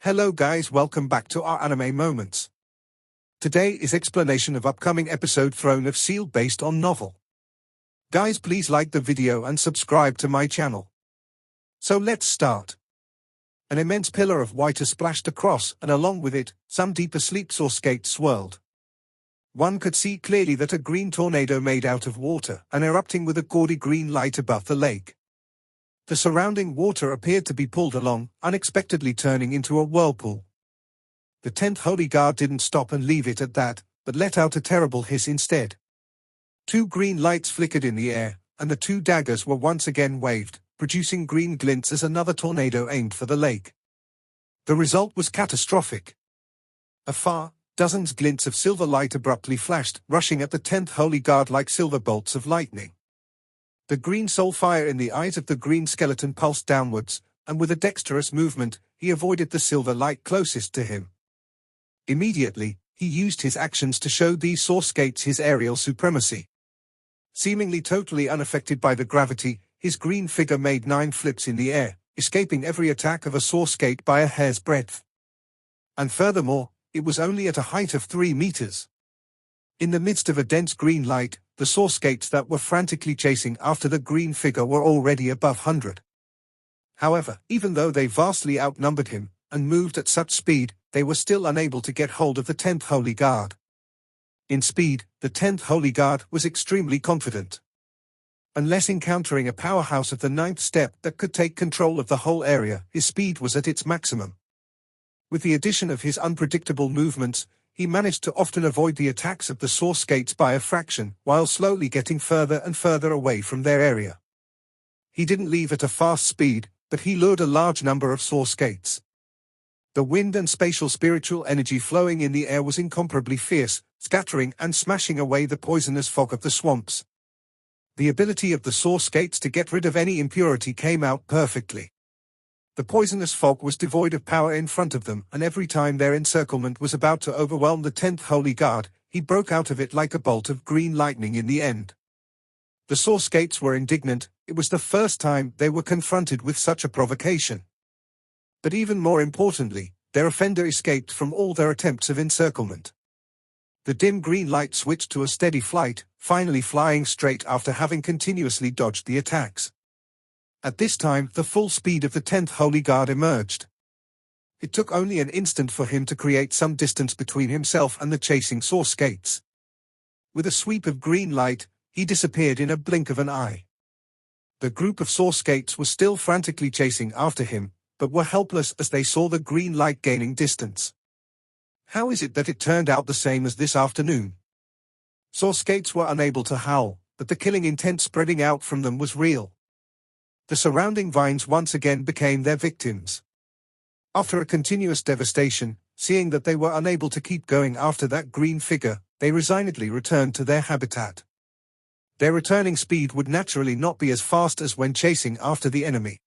Hello guys, welcome back to our anime moments. Today is explanation of upcoming episode Throne of Steel based on novel. Guys, please like the video and subscribe to my channel. So let's start. An immense pillar of water splashed across, and along with it, some deep asleep skates swirled. One could see clearly that a green tornado made out of water and erupting with a gaudy green light above the lake. The surrounding water appeared to be pulled along, unexpectedly turning into a whirlpool. The 10th Holy Guard didn't stop and leave it at that, but let out a terrible hiss instead. Two green lights flickered in the air, and the two daggers were once again waved, producing green glints as another tornado aimed for the lake. The result was catastrophic. Afar, dozens glints of silver light abruptly flashed, rushing at the 10th Holy Guard like silver bolts of lightning. The green soul fire in the eyes of the green skeleton pulsed downwards, and with a dexterous movement, he avoided the silver light closest to him. Immediately, he used his actions to show these skates his aerial supremacy. Seemingly totally unaffected by the gravity, his green figure made 9 flips in the air, escaping every attack of a skate by a hair's breadth. And furthermore, it was only at a height of 3 meters. In the midst of a dense green light, the skates that were frantically chasing after the green figure were already above 100. However, even though they vastly outnumbered him, and moved at such speed, they were still unable to get hold of the 10th Holy Guard. In speed, the 10th Holy Guard was extremely confident. Unless encountering a powerhouse of the 9th step that could take control of the whole area, his speed was at its maximum. With the addition of his unpredictable movements, he managed to often avoid the attacks of the skates by a fraction, while slowly getting further and further away from their area. He didn't leave at a fast speed, but he lured a large number of skates. The wind and spatial spiritual energy flowing in the air was incomparably fierce, scattering and smashing away the poisonous fog of the swamps. The ability of the skates to get rid of any impurity came out perfectly. The poisonous fog was devoid of power in front of them, and every time their encirclement was about to overwhelm the 10th Holy Guard, he broke out of it like a bolt of green lightning in the end. The skates were indignant. It was the first time they were confronted with such a provocation. But even more importantly, their offender escaped from all their attempts of encirclement. The dim green light switched to a steady flight, finally flying straight after having continuously dodged the attacks. At this time, the full speed of the 10th Holy Guard emerged. It took only an instant for him to create some distance between himself and the chasing skates. With a sweep of green light, he disappeared in a blink of an eye. The group of skates was still frantically chasing after him, but were helpless as they saw the green light gaining distance. How is it that it turned out the same as this afternoon? Skates were unable to howl, but the killing intent spreading out from them was real. The surrounding vines once again became their victims. After a continuous devastation, seeing that they were unable to keep going after that green figure, they resignedly returned to their habitat. Their returning speed would naturally not be as fast as when chasing after the enemy.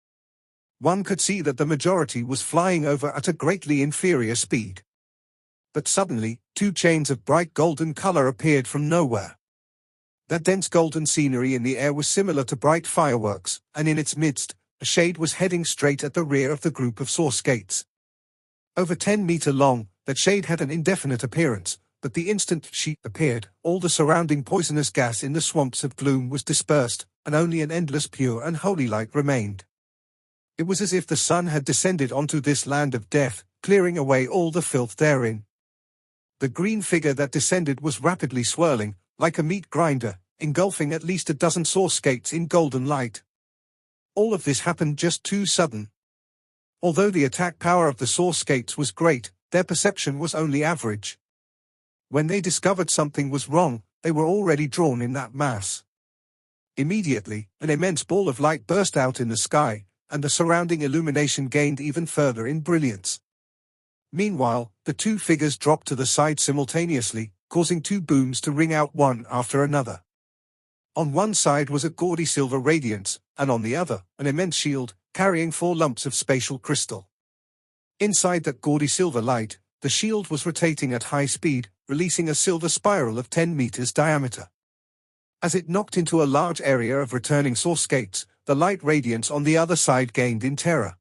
One could see that the majority was flying over at a greatly inferior speed. But suddenly, 2 chains of bright golden color appeared from nowhere. That dense golden scenery in the air was similar to bright fireworks, and in its midst, a shade was heading straight at the rear of the group of skates. Over 10 meters long, that shade had an indefinite appearance, but the instant she appeared, all the surrounding poisonous gas in the swamps of gloom was dispersed, and only an endless pure and holy light remained. It was as if the sun had descended onto this land of death, clearing away all the filth therein. The green figure that descended was rapidly swirling, like a meat grinder, engulfing at least a dozen skates in golden light. All of this happened just too sudden. Although the attack power of the skates was great, their perception was only average. When they discovered something was wrong, they were already drawn in that mass. Immediately, an immense ball of light burst out in the sky, and the surrounding illumination gained even further in brilliance. Meanwhile, the 2 figures dropped to the side simultaneously, causing 2 booms to ring out one after another. On one side was a gaudy silver radiance, and on the other, an immense shield, carrying 4 lumps of spatial crystal. Inside that gaudy silver light, the shield was rotating at high speed, releasing a silver spiral of 10 meters diameter. As it knocked into a large area of returning skates, the light radiance on the other side gained in terror.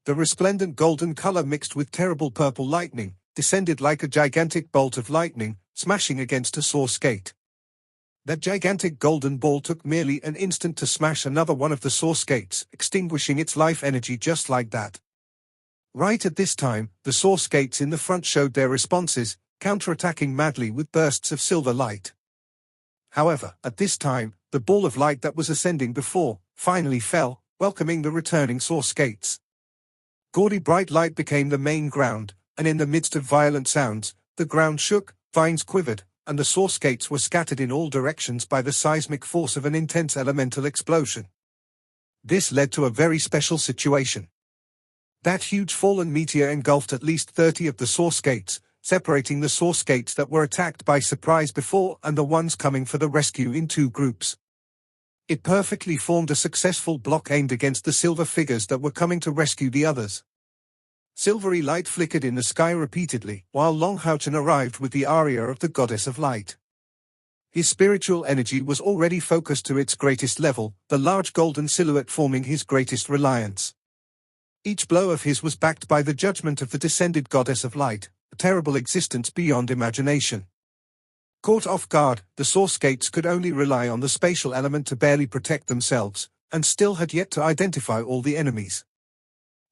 The resplendent golden color mixed with terrible purple lightning, descended like a gigantic bolt of lightning, smashing against a source gate. That gigantic golden ball took merely an instant to smash another one of the source gates, extinguishing its life energy just like that. Right at this time, the source gates in the front showed their responses, counterattacking madly with bursts of silver light. However, at this time, the ball of light that was ascending before, finally fell, welcoming the returning source gates. Gaudy bright light became the main ground, and in the midst of violent sounds, the ground shook, vines quivered, and the source gates were scattered in all directions by the seismic force of an intense elemental explosion. This led to a very special situation. That huge fallen meteor engulfed at least 30 of the source gates, separating the source gates that were attacked by surprise before and the ones coming for the rescue in two groups. It perfectly formed a successful block aimed against the silver figures that were coming to rescue the others. Silvery light flickered in the sky repeatedly, while Longhauchen arrived with the aria of the Goddess of Light. His spiritual energy was already focused to its greatest level, the large golden silhouette forming his greatest reliance. Each blow of his was backed by the judgment of the descended Goddess of Light, a terrible existence beyond imagination. Caught off guard, the source gates could only rely on the spatial element to barely protect themselves, and still had yet to identify all the enemies.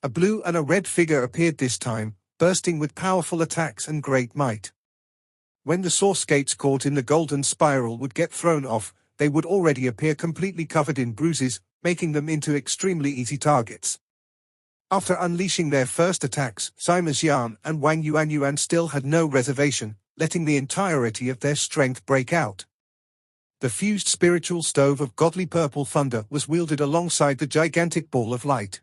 A blue and a red figure appeared this time, bursting with powerful attacks and great might. When the source gates caught in the golden spiral would get thrown off, they would already appear completely covered in bruises, making them into extremely easy targets. After unleashing their first attacks, Sima Xian and Wang Yuanyuan still had no reservation, letting the entirety of their strength break out. The fused spiritual stove of godly purple thunder was wielded alongside the gigantic ball of light.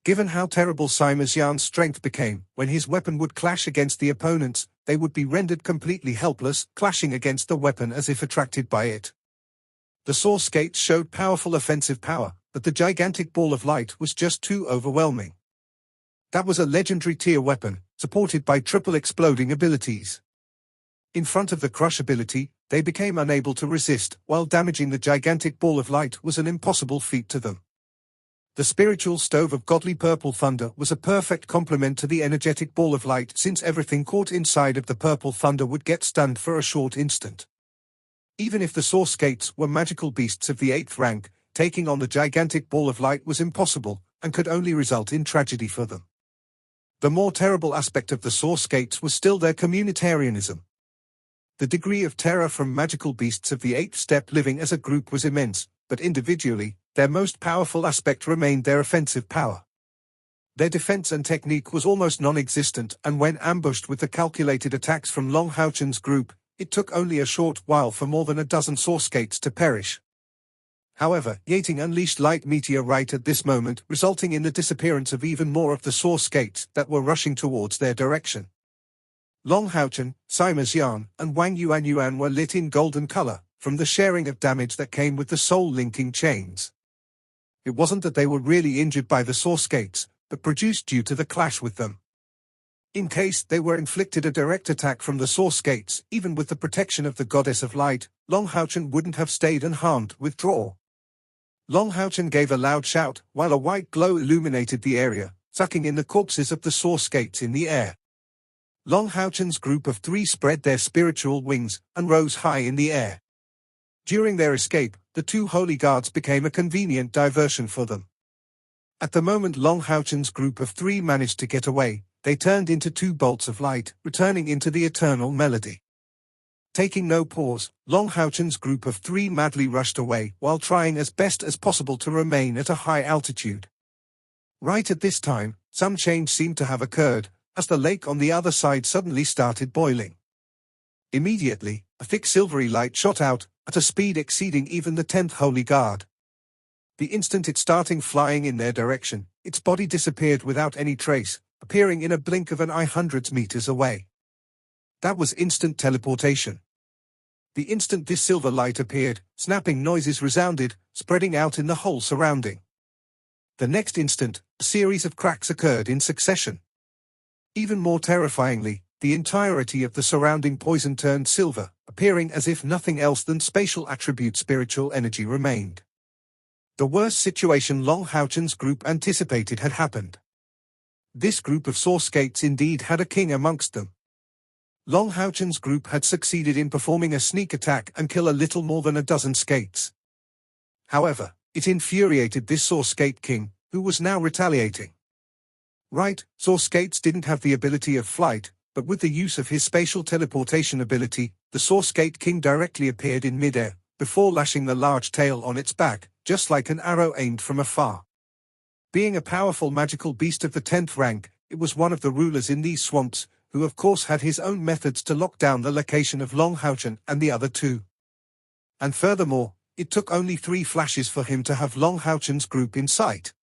Given how terrible Sima Xian's strength became, when his weapon would clash against the opponents, they would be rendered completely helpless, clashing against the weapon as if attracted by it. The source gates showed powerful offensive power, but the gigantic ball of light was just too overwhelming. That was a legendary tier weapon, supported by triple exploding abilities. In front of the crush ability, they became unable to resist, while damaging the gigantic ball of light was an impossible feat to them. The spiritual stove of godly purple thunder was a perfect complement to the energetic ball of light, since everything caught inside of the purple thunder would get stunned for a short instant. Even if the source gates were magical beasts of the 8th rank, taking on the gigantic ball of light was impossible, and could only result in tragedy for them. The more terrible aspect of the source gates was still their communitarianism. The degree of terror from magical beasts of the 8th step living as a group was immense, but individually, their most powerful aspect remained their offensive power. Their defense and technique was almost non-existent, and when ambushed with the calculated attacks from Longhauchen's group, it took only a short while for more than a dozen source gates to perish. However, Yating unleashed light meteor right at this moment, resulting in the disappearance of even more of the source gates that were rushing towards their direction. Longhauchen, Sima Xian, and Wang Yuanyuan were lit in golden color, from the sharing of damage that came with the soul-linking chains. It wasn't that they were really injured by the source gates, but produced due to the clash with them. In case they were inflicted a direct attack from the source gates, even with the protection of the Goddess of Light, Longhauchen wouldn't have stayed unharmed. Withdraw. Longhauchen gave a loud shout, while a white glow illuminated the area, sucking in the corpses of the source gates in the air. Longhauchen's group of 3 spread their spiritual wings, and rose high in the air. During their escape, the 2 holy guards became a convenient diversion for them. At the moment Longhauchen's group of 3 managed to get away, they turned into 2 bolts of light, returning into the eternal melody. Taking no pause, Longhauchen's group of 3 madly rushed away, while trying as best as possible to remain at a high altitude. Right at this time, some change seemed to have occurred, as the lake on the other side suddenly started boiling. Immediately, a thick silvery light shot out, at a speed exceeding even the 10th Holy Guard. The instant it starting flying in their direction, its body disappeared without any trace, appearing in a blink of an eye hundreds meters away. That was instant teleportation. The instant this silver light appeared, snapping noises resounded, spreading out in the whole surrounding. The next instant, a series of cracks occurred in succession. Even more terrifyingly, the entirety of the surrounding poison turned silver, appearing as if nothing else than spatial attribute spiritual energy remained. The worst situation Longhauchen's group anticipated had happened. This group of saw skates indeed had a king amongst them. Long Houchen's group had succeeded in performing a sneak attack and kill a little more than a dozen skates. However, it infuriated this saw skate king, who was now retaliating. Right, saw skates didn't have the ability of flight, but with the use of his spatial teleportation ability, the saw skate king directly appeared in midair, before lashing the large tail on its back, just like an arrow aimed from afar. Being a powerful magical beast of the 10th rank, it was one of the rulers in these swamps, who of course had his own methods to lock down the location of Long Houchen and the other two. And furthermore, it took only 3 flashes for him to have Long Houchen's group in sight.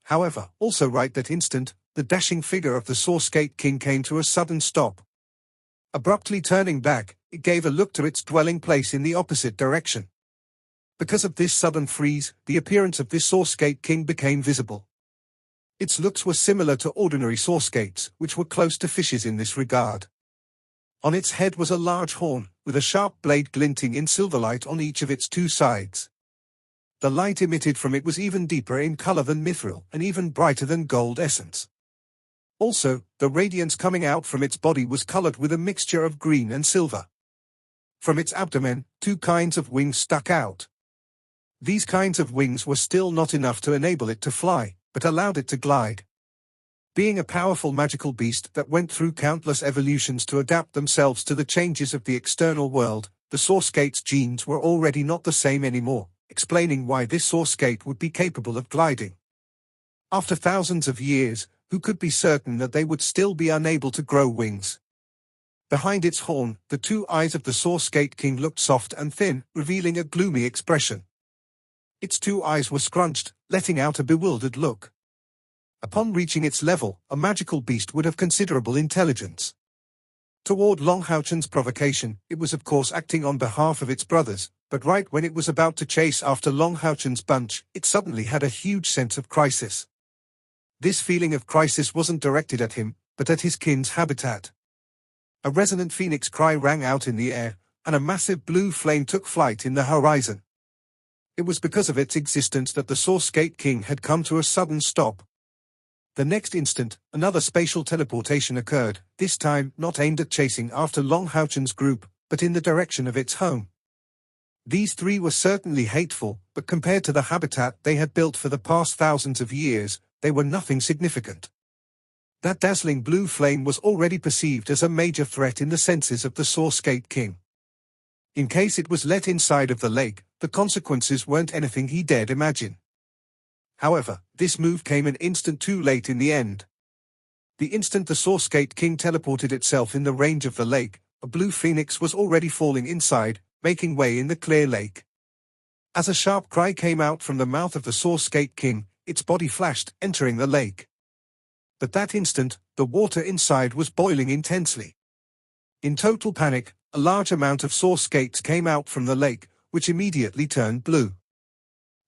However, also right that instant, the dashing figure of the saw skate king came to a sudden stop. Abruptly turning back, it gave a look to its dwelling place in the opposite direction. Because of this sudden freeze, the appearance of this saw skate king became visible. Its looks were similar to ordinary saw skates, which were close to fishes in this regard. On its head was a large horn, with a sharp blade glinting in silverlight on each of its 2 sides. The light emitted from it was even deeper in color than mithril and even brighter than gold essence. Also, the radiance coming out from its body was colored with a mixture of green and silver. From its abdomen, 2 kinds of wings stuck out. These kinds of wings were still not enough to enable it to fly, but allowed it to glide. Being a powerful magical beast that went through countless evolutions to adapt themselves to the changes of the external world, the saw skate's genes were already not the same anymore, explaining why this saw skate would be capable of gliding. After thousands of years, who could be certain that they would still be unable to grow wings? Behind its horn, the 2 eyes of the saw skate king looked soft and thin, revealing a gloomy expression. Its 2 eyes were scrunched, letting out a bewildered look. Upon reaching its level, a magical beast would have considerable intelligence. Toward Long Houchen's provocation, it was of course acting on behalf of its brothers, but right when it was about to chase after Long Houchen's bunch, it suddenly had a huge sense of crisis. This feeling of crisis wasn't directed at him, but at his kin's habitat. A resonant phoenix cry rang out in the air, and a massive blue flame took flight in the horizon. It was because of its existence that the saw skate king had come to a sudden stop. The next instant, another spatial teleportation occurred, this time not aimed at chasing after Long Houchen's group, but in the direction of its home. These 3 were certainly hateful, but compared to the habitat they had built for the past thousands of years, they were nothing significant. That dazzling blue flame was already perceived as a major threat in the senses of the saw skate king. In case it was let inside of the lake, the consequences weren't anything he dared imagine. However, this move came an instant too late in the end. The instant the saw skate king teleported itself in the range of the lake, a blue phoenix was already falling inside, making way in the clear lake. As a sharp cry came out from the mouth of the saw skate king, its body flashed, entering the lake. But that instant, the water inside was boiling intensely. In total panic, a large amount of saw skates came out from the lake, which immediately turned blue.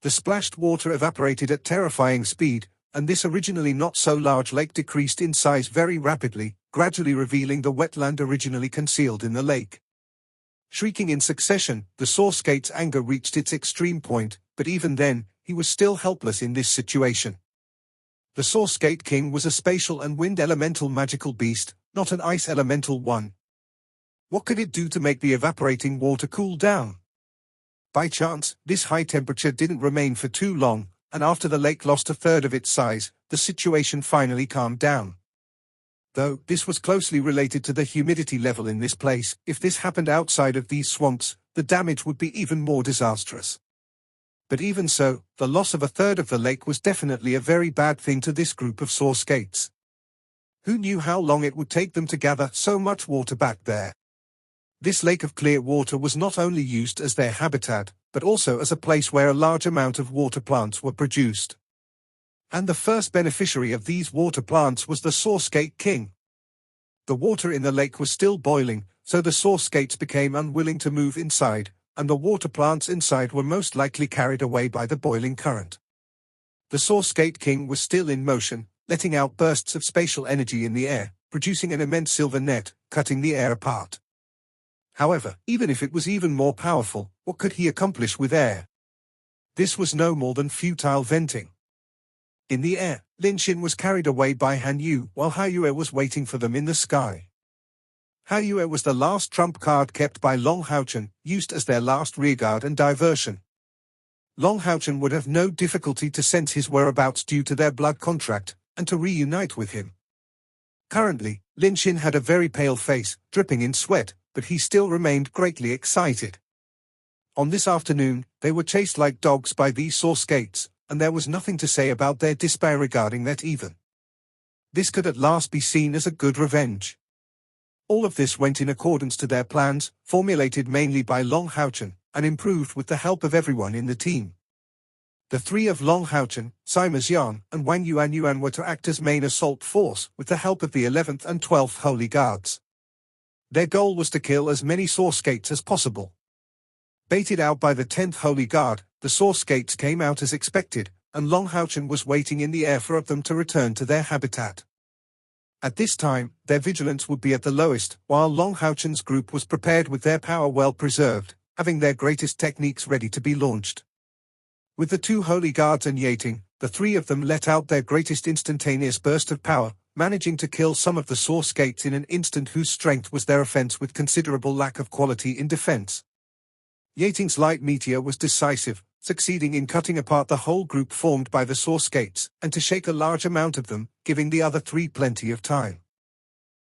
The splashed water evaporated at terrifying speed, and this originally not so large lake decreased in size very rapidly, gradually revealing the wetland originally concealed in the lake. Shrieking in succession, the saw skate's anger reached its extreme point, but even then, he was still helpless in this situation. The saw skate king was a spatial and wind elemental magical beast, not an ice elemental one. What could it do to make the evaporating water cool down? By chance, this high temperature didn't remain for too long, and after the lake lost a third of its size, the situation finally calmed down. Though this was closely related to the humidity level in this place, if this happened outside of these swamps, the damage would be even more disastrous. But even so, the loss of a third of the lake was definitely a very bad thing to this group of saw skates. Who knew how long it would take them to gather so much water back there? This lake of clear water was not only used as their habitat, but also as a place where a large amount of water plants were produced. And the first beneficiary of these water plants was the saw skate king. The water in the lake was still boiling, so the saw skates became unwilling to move inside, and the water plants inside were most likely carried away by the boiling current. The saw skate king was still in motion, letting out bursts of spatial energy in the air, producing an immense silver net, cutting the air apart. However, even if it was even more powerful, what could he accomplish with air? This was no more than futile venting. In the air, Lin Xin was carried away by Han Yu while Hao Yue was waiting for them in the sky. Hao Yue was the last trump card kept by Long Haochen, used as their last rearguard and diversion. Long Haochen would have no difficulty to sense his whereabouts due to their blood contract, and to reunite with him. Currently, Lin Xin had a very pale face, dripping in sweat, but he still remained greatly excited. On this afternoon, they were chased like dogs by these source gates, and there was nothing to say about their despair regarding that even. This could at last be seen as a good revenge. All of this went in accordance to their plans, formulated mainly by Long Haochen, and improved with the help of everyone in the team. The three of Long Haochen, Sima Xian, and Wang Yuan were to act as main assault force with the help of the 11th and 12th Holy Guards. Their goal was to kill as many source gates as possible. Baited out by the 10th Holy Guard, the source gates came out as expected, and Long Haochen was waiting in the air for them to return to their habitat. At this time, their vigilance would be at the lowest, while Long Haochen's group was prepared with their power well preserved, having their greatest techniques ready to be launched. With the 2 Holy Guards and Yating, the 3 of them let out their greatest instantaneous burst of power, managing to kill some of the source gates in an instant whose strength was their offense with considerable lack of quality in defense. Yating's light meteor was decisive, succeeding in cutting apart the whole group formed by the source gates, and to shake a large amount of them, giving the other 3 plenty of time.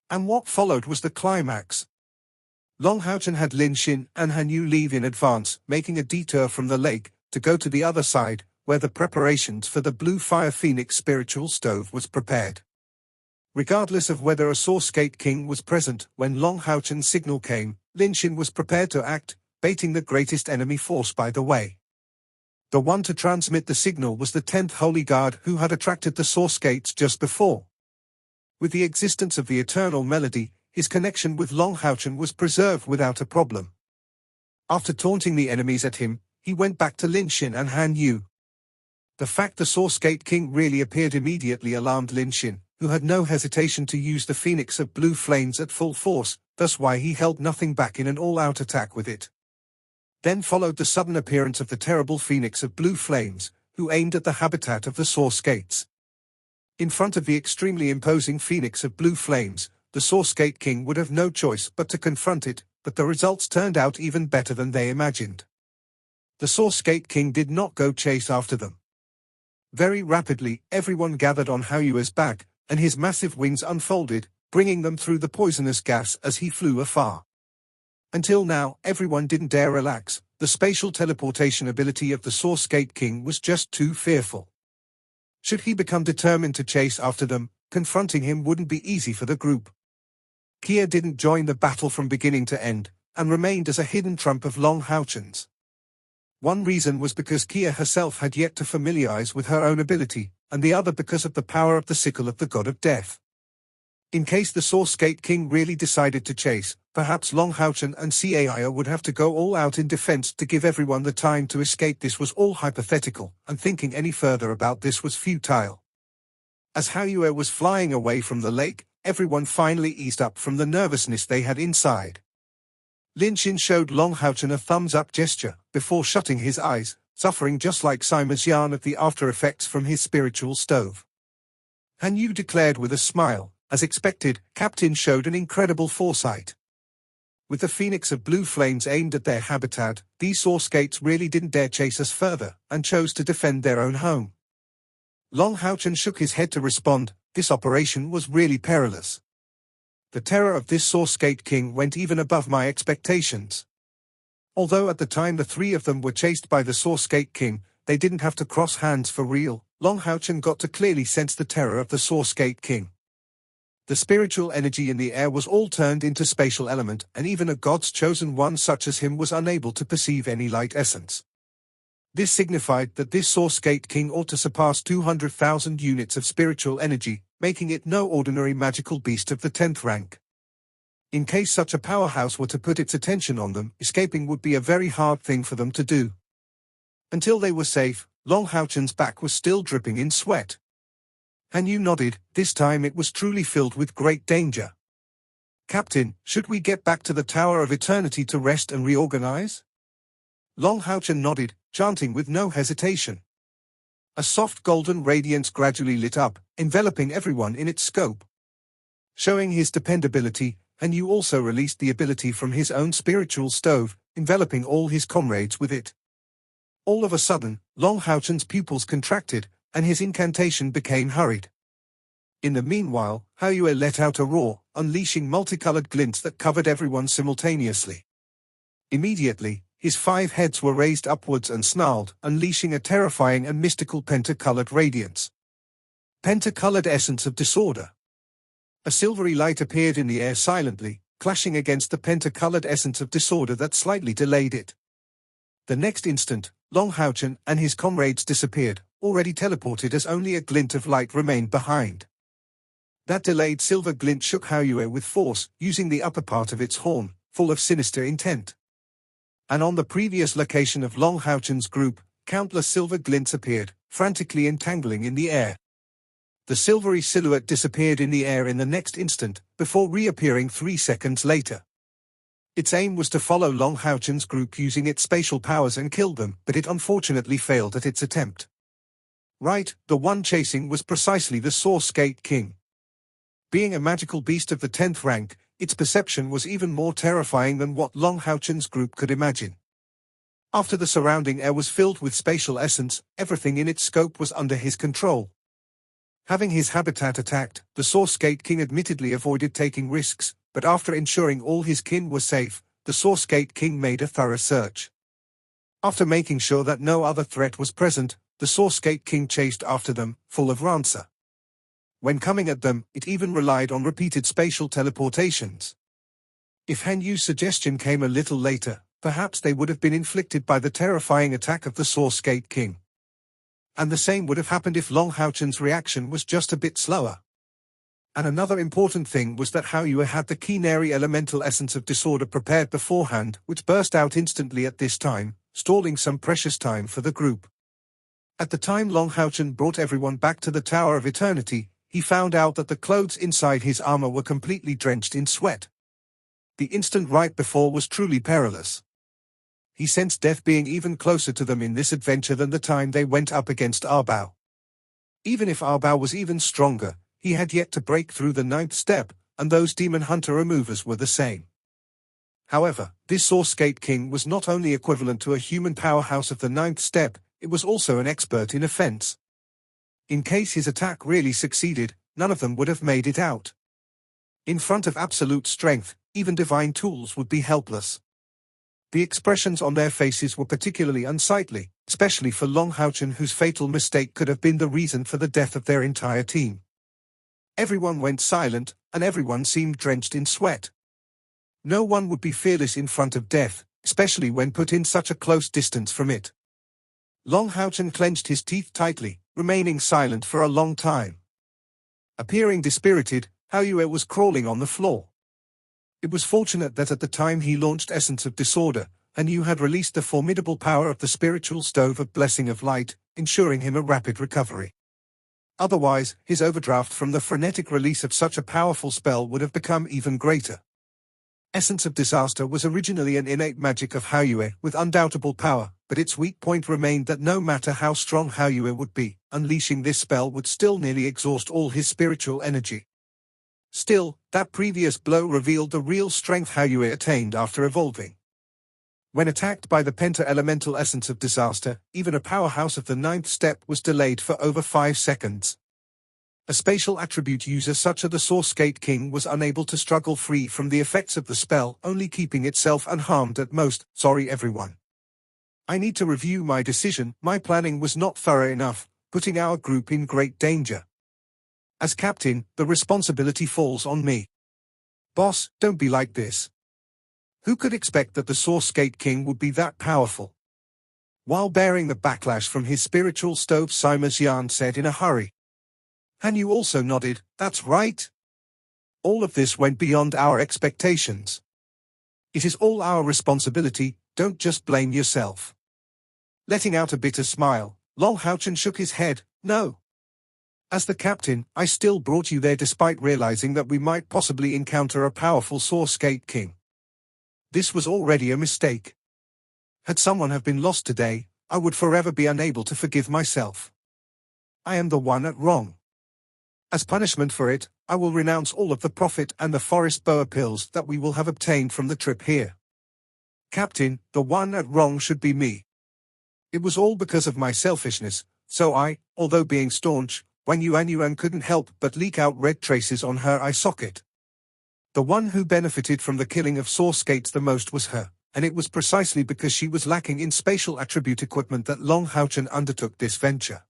And what followed was the climax. Long Haochen had Lin Xin and Han Yu leave in advance, making a detour from the lake, to go to the other side, where the preparations for the Blue Fire Phoenix spiritual stove was prepared. Regardless of whether a source gate king was present when Long Haochen's signal came, Lin Xin was prepared to act, baiting the greatest enemy force by the way. The one to transmit the signal was the 10th Holy Guard who had attracted the source gates just before. With the existence of the eternal melody, his connection with Long Haochen was preserved without a problem. After taunting the enemies at him, he went back to Lin Xin and Han Yu. The fact the Source Gate King really appeared immediately alarmed Lin Xin, who had no hesitation to use the Phoenix of Blue Flames at full force, thus why he held nothing back in an all-out attack with it. Then followed the sudden appearance of the terrible Phoenix of Blue Flames, who aimed at the habitat of the Source Gates. In front of the extremely imposing Phoenix of Blue Flames, the Source Gate King would have no choice but to confront it, but the results turned out even better than they imagined. The Source Gate King did not go chase after them. Very rapidly, everyone gathered on Hao Yue's back, and his massive wings unfolded, bringing them through the poisonous gas as he flew afar. Until now, everyone didn't dare relax. The spatial teleportation ability of the Source Gate King was just too fearful. Should he become determined to chase after them, confronting him wouldn't be easy for the group. Kia didn't join the battle from beginning to end, and remained as a hidden trump of Long Haochen's. One reason was because Kia herself had yet to familiarize with her own ability, and the other because of the power of the sickle of the God of Death. In case the Source Gate King really decided to chase, perhaps Long Haochen and Caio would have to go all out in defense to give everyone the time to escape. This was all hypothetical, and thinking any further about this was futile. As Hao Yue was flying away from the lake, everyone finally eased up from the nervousness they had inside. Lin Xin showed Long Haochen a thumbs-up gesture, before shutting his eyes, suffering just like Sima Xian at the after-effects from his spiritual stove. Han Yu declared with a smile, as expected, Captain showed an incredible foresight. With the Phoenix of Blue Flames aimed at their habitat, these Source Gates really didn't dare chase us further, and chose to defend their own home. Long Haochen shook his head to respond, this operation was really perilous. The terror of this Source Gate King went even above my expectations. Although at the time the 3 of them were chased by the Source Gate King, they didn't have to cross hands for real. Long Haochen got to clearly sense the terror of the Source Gate King. The spiritual energy in the air was all turned into spatial element, and even a God's chosen one such as him was unable to perceive any light essence. This signified that this Source Gate King ought to surpass 200,000 units of spiritual energy, making it no ordinary magical beast of the 10th rank. In case such a powerhouse were to put its attention on them, escaping would be a very hard thing for them to do. Until they were safe, Long Haochen's back was still dripping in sweat. Han Yu nodded, this time it was truly filled with great danger. Captain, should we get back to the Tower of Eternity to rest and reorganize? Long Haochen nodded, chanting with no hesitation. A soft golden radiance gradually lit up, enveloping everyone in its scope. Showing his dependability, Han Yu also released the ability from his own spiritual stove, enveloping all his comrades with it. All of a sudden, Long Haochen's pupils contracted, and his incantation became hurried. In the meanwhile, Hao Yue let out a roar, unleashing multicolored glints that covered everyone simultaneously. Immediately, his 5 heads were raised upwards and snarled, unleashing a terrifying and mystical pentacolored radiance. Pentacolored essence of disorder. A silvery light appeared in the air silently, clashing against the pentacolored essence of disorder that slightly delayed it. The next instant, Long Haochen and his comrades disappeared, already teleported as only a glint of light remained behind. That delayed silver glint shook Hao Yue with force, using the upper part of its horn, full of sinister intent. And on the previous location of Long Haochen's group, countless silver glints appeared, frantically entangling in the air. The silvery silhouette disappeared in the air in the next instant, before reappearing 3 seconds later. Its aim was to follow Long Haochen's group using its spatial powers and kill them, but it unfortunately failed at its attempt. Right, the one chasing was precisely the Source Gate King. Being a magical beast of the 10th rank, its perception was even more terrifying than what Long Haochen's group could imagine. After the surrounding air was filled with spatial essence, everything in its scope was under his control. Having his habitat attacked, the Source Gate King admittedly avoided taking risks, but after ensuring all his kin were safe, the Source Gate King made a thorough search. After making sure that no other threat was present, the Source Gate King chased after them, full of rancor. When coming at them, it even relied on repeated spatial teleportations. If Han Yu's suggestion came a little later, perhaps they would have been inflicted by the terrifying attack of the Source Gate King. And the same would have happened if Long Haochen's reaction was just a bit slower. And another important thing was that Hao Yue had the Qinary elemental essence of disorder prepared beforehand, which burst out instantly at this time, stalling some precious time for the group. At the time Long Haochen brought everyone back to the Tower of Eternity, he found out that the clothes inside his armor were completely drenched in sweat. The instant right before was truly perilous. He sensed death being even closer to them in this adventure than the time they went up against Arbao. Even if Arbao was even stronger, he had yet to break through the 9th step, and those demon hunter removers were the same. However, this Source Gate King was not only equivalent to a human powerhouse of the 9th step, it was also an expert in offense. In case his attack really succeeded, none of them would have made it out. In front of absolute strength, even divine tools would be helpless. The expressions on their faces were particularly unsightly, especially for Long Haochen, whose fatal mistake could have been the reason for the death of their entire team. Everyone went silent, and everyone seemed drenched in sweat. No one would be fearless in front of death, especially when put in such a close distance from it. Long Haochen clenched his teeth tightly, remaining silent for a long time. Appearing dispirited, Hao Yue was crawling on the floor. It was fortunate that at the time he launched Essence of Disorder, Han Yu had released the formidable power of the spiritual stove of Blessing of Light, ensuring him a rapid recovery. Otherwise, his overdraft from the frenetic release of such a powerful spell would have become even greater. Essence of Disaster was originally an innate magic of Hao Yue with undoubtable power, but its weak point remained that no matter how strong Hao Yue would be, unleashing this spell would still nearly exhaust all his spiritual energy. Still, that previous blow revealed the real strength Hao Yue attained after evolving. When attacked by the Penta-Elemental Essence of Disaster, even a powerhouse of the 9th step was delayed for over 5 seconds. A spatial attribute user such as the Source Gate King was unable to struggle free from the effects of the spell, only keeping itself unharmed at most. Sorry everyone. I need to review my decision. My planning was not thorough enough, putting our group in great danger. As captain, the responsibility falls on me. Boss, don't be like this. Who could expect that the Source Gate King would be that powerful? While bearing the backlash from his spiritual stove, Sima Xian said in a hurry. Han Yu also nodded. That's right. All of this went beyond our expectations. It is all our responsibility, don't just blame yourself. Letting out a bitter smile, Long Haochen shook his head. No. As the captain, I still brought you there despite realizing that we might possibly encounter a powerful Source Gate King. This was already a mistake. Had someone have been lost today, I would forever be unable to forgive myself. I am the one at wrong. As punishment for it, I will renounce all of the profit and the forest boa pills that we will have obtained from the trip here. Captain, the one at wrong should be me. It was all because of my selfishness, so I, although being staunch, Wang Yuan couldn't help but leak out red traces on her eye socket. The one who benefited from the killing of Source Gates the most was her, and it was precisely because she was lacking in spatial attribute equipment that Long Haochen undertook this venture.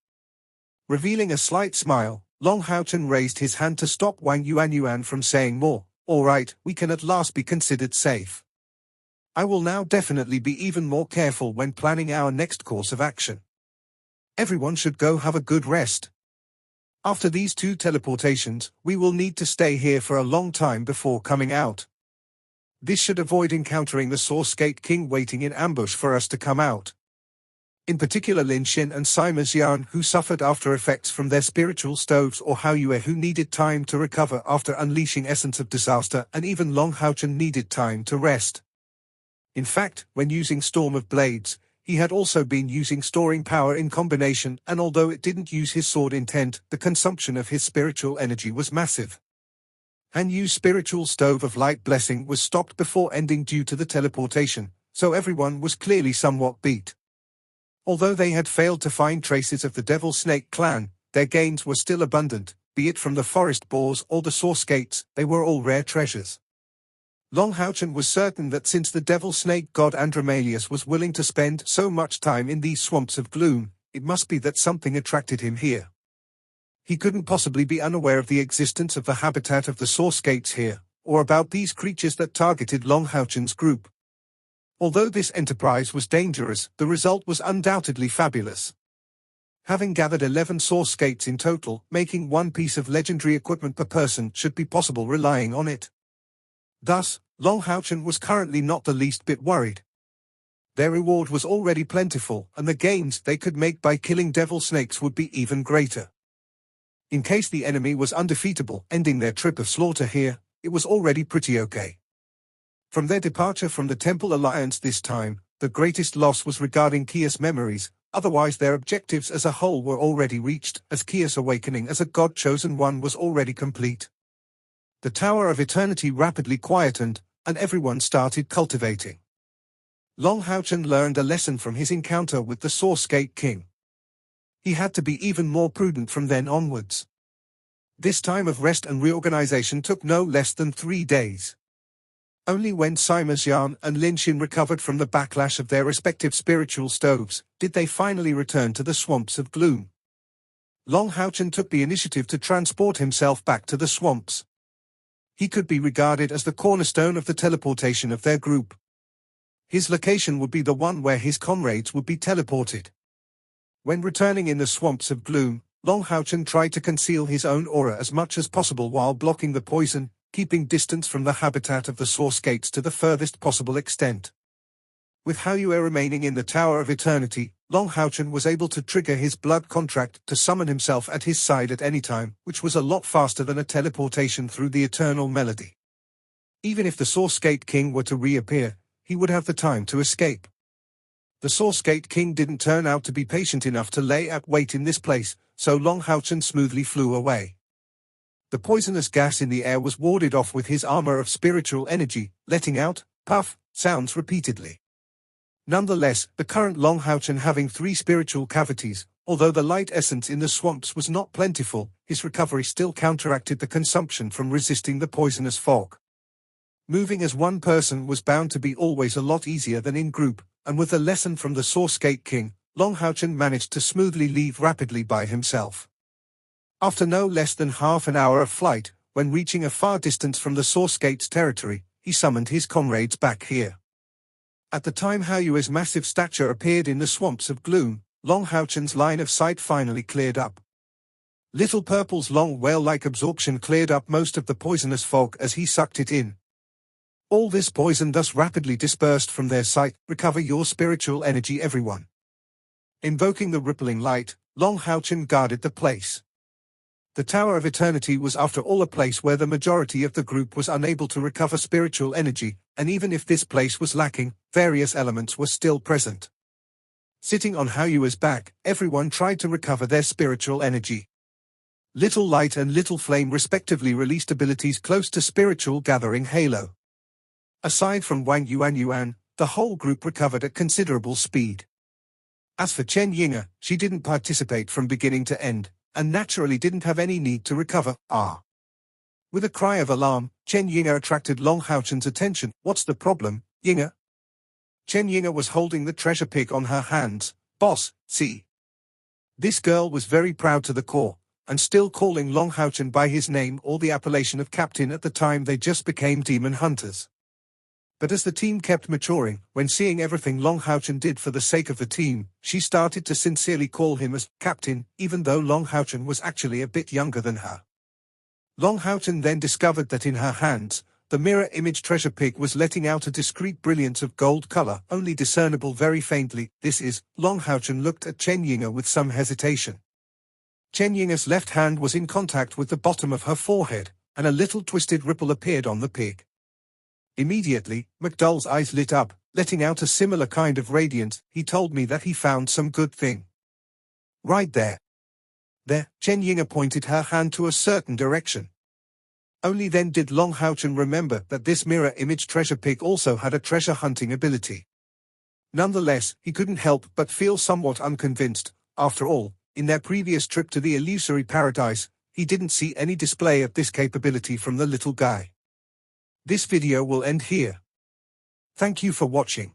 Revealing a slight smile, Long Haochen raised his hand to stop Wang Yuan from saying more. All right, we can at last be considered safe. I will now definitely be even more careful when planning our next course of action. Everyone should go have a good rest. After these 2 teleportations, we will need to stay here for a long time before coming out. This should avoid encountering the Source Gate King waiting in ambush for us to come out. In particular Lin Xin and Sima Xian, who suffered after effects from their spiritual stoves, or Hao Yue, who needed time to recover after unleashing Essence of Disaster, and even Long Haochen needed time to rest. In fact, when using Storm of Blades, he had also been using storing power in combination, and although it didn't use his sword intent, the consumption of his spiritual energy was massive. Han Yu's spiritual stove of light blessing was stopped before ending due to the teleportation, so everyone was clearly somewhat beat. Although they had failed to find traces of the Devil Snake clan, their gains were still abundant, be it from the forest boars or the Source Gates, they were all rare treasures. Long Haochen was certain that since the Devil Snake god Andromalius was willing to spend so much time in these swamps of gloom, it must be that something attracted him here. He couldn't possibly be unaware of the existence of the habitat of the Source Gates here, or about these creatures that targeted Long Haochen's group. Although this enterprise was dangerous, the result was undoubtedly fabulous. Having gathered 11 Source Gates in total, making 1 piece of legendary equipment per person should be possible relying on it. Thus, Long Haochen was currently not the least bit worried. Their reward was already plentiful, and the gains they could make by killing devil snakes would be even greater. In case the enemy was undefeatable, ending their trip of slaughter here, it was already pretty okay. From their departure from the Temple Alliance this time, the greatest loss was regarding Kia's memories, otherwise their objectives as a whole were already reached, as Kia's awakening as a God-chosen one was already complete. The Tower of Eternity rapidly quietened, and everyone started cultivating. Long Haochen learned a lesson from his encounter with the Source Gate King. He had to be even more prudent from then onwards. This time of rest and reorganization took no less than 3 days. Only when Sima Xian and Lin Xin recovered from the backlash of their respective spiritual stoves, did they finally return to the swamps of gloom. Long Haochen took the initiative to transport himself back to the swamps. He could be regarded as the cornerstone of the teleportation of their group. His location would be the one where his comrades would be teleported. When returning in the swamps of gloom, Long Haochen tried to conceal his own aura as much as possible while blocking the poison, keeping distance from the habitat of the Source Gates to the furthest possible extent. With Hao Yue remaining in the Tower of Eternity, Long Haochen was able to trigger his blood contract to summon himself at his side at any time, which was a lot faster than a teleportation through the Eternal Melody. Even if the Source Gate King were to reappear, he would have the time to escape. The Source Gate King didn't turn out to be patient enough to lay at wait in this place, so Long Haochen smoothly flew away. The poisonous gas in the air was warded off with his armor of spiritual energy, letting out, puff, sounds repeatedly. Nonetheless, the current Long Haochen having 3 spiritual cavities, although the light essence in the swamps was not plentiful, his recovery still counteracted the consumption from resisting the poisonous fog. Moving as one person was bound to be always a lot easier than in group, and with a lesson from the Source Gate King, Long Haochen managed to smoothly leave rapidly by himself. After no less than half an hour of flight, when reaching a far distance from the Source Gate's territory, he summoned his comrades back here. At the time Hao Yue's massive stature appeared in the swamps of gloom, Long Haochen's line of sight finally cleared up. Little Purple's long whale-like absorption cleared up most of the poisonous fog as he sucked it in. All this poison thus rapidly dispersed from their sight. Recover your spiritual energy, everyone. Invoking the rippling light, Long Haochen guarded the place. The Tower of Eternity was after all a place where the majority of the group was unable to recover spiritual energy, and even if this place was lacking, various elements were still present. Sitting on Haoyu's back, everyone tried to recover their spiritual energy. Little Light and Little Flame respectively released abilities close to spiritual gathering halo. Aside from Wang Yuan, the whole group recovered at considerable speed. As for Chen Yinga, she didn't participate from beginning to end, and naturally didn't have any need to recover. With a cry of alarm, Chen Yinga attracted Long Haochen's attention. What's the problem, Yinga? Chen Yinga was holding the treasure pig on her hands. Boss, see. This girl was very proud to the core, and still calling Long Haochen by his name or the appellation of captain at the time they just became demon hunters. But as the team kept maturing, when seeing everything Long Haochen did for the sake of the team, she started to sincerely call him as captain, even though Long Haochen was actually a bit younger than her. Long Haochen then discovered that in her hands, the mirror image treasure pig was letting out a discreet brilliance of gold color, only discernible very faintly. Long Haochen looked at Chen Yinga with some hesitation. Chen Yinga's left hand was in contact with the bottom of her forehead, and a little twisted ripple appeared on the pig. Immediately, McDull's eyes lit up, letting out a similar kind of radiance. He told me that he found some good thing. Right there. There, Chen Yinga pointed her hand to a certain direction. Only then did Long Haochen remember that this mirror image treasure pig also had a treasure hunting ability. Nonetheless, he couldn't help but feel somewhat unconvinced. After all, in their previous trip to the illusory paradise, he didn't see any display of this capability from the little guy. This video will end here. Thank you for watching.